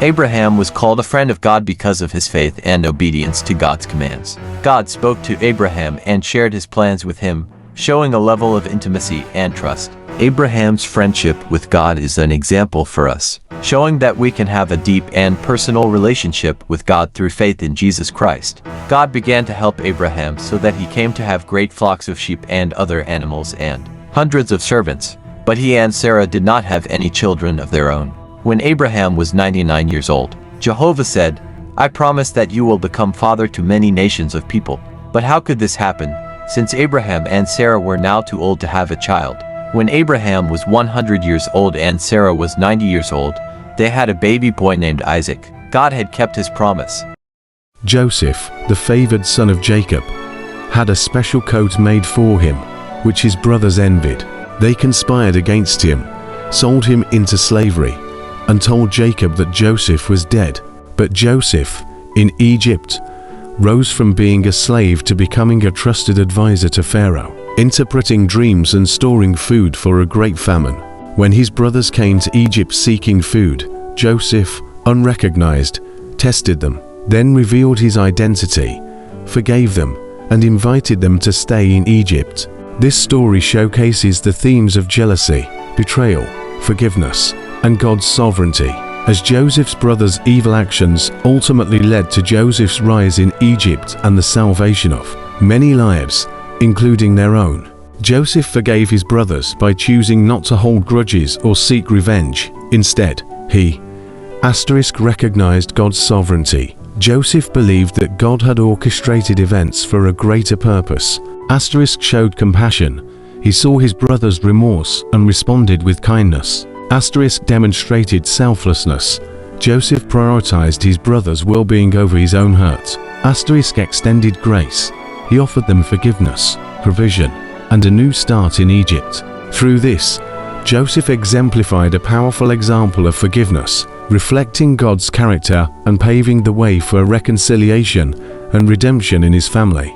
Abraham was called a friend of God because of his faith and obedience to God's commands. God spoke to Abraham and shared his plans with him, showing a level of intimacy and trust. Abraham's friendship with God is an example for us, showing that we can have a deep and personal relationship with God through faith in Jesus Christ. God began to help Abraham so that he came to have great flocks of sheep and other animals and hundreds of servants, but he and Sarah did not have any children of their own. When Abraham was 99 years old, Jehovah said, "I promise that you will become father to many nations of people." But how could this happen, since Abraham and Sarah were now too old to have a child? When Abraham was 100 years old and Sarah was 90 years old, they had a baby boy named Isaac. God had kept his promise. Joseph, the favored son of Jacob, had a special coat made for him, which his brothers envied. They conspired against him, sold him into slavery, and told Jacob that Joseph was dead. But Joseph, in Egypt, rose from being a slave to becoming a trusted advisor to Pharaoh, interpreting dreams and storing food for a great famine. When his brothers came to Egypt seeking food, Joseph, unrecognized, tested them, then revealed his identity, forgave them, and invited them to stay in Egypt. This story showcases the themes of jealousy, betrayal, forgiveness, and God's sovereignty, as Joseph's brothers' evil actions ultimately led to Joseph's rise in Egypt and the salvation of many lives, including their own. Joseph forgave his brothers by choosing not to hold grudges or seek revenge. Instead, he recognized God's sovereignty. Joseph believed that God had orchestrated events for a greater purpose. Showed compassion. He saw his brothers' remorse and responded with kindness. Demonstrated selflessness. Joseph prioritized his brothers' well-being over his own hurt. Extended grace. He offered them forgiveness, provision, and a new start in Egypt. Through this, Joseph exemplified a powerful example of forgiveness, reflecting God's character and paving the way for reconciliation and redemption in his family.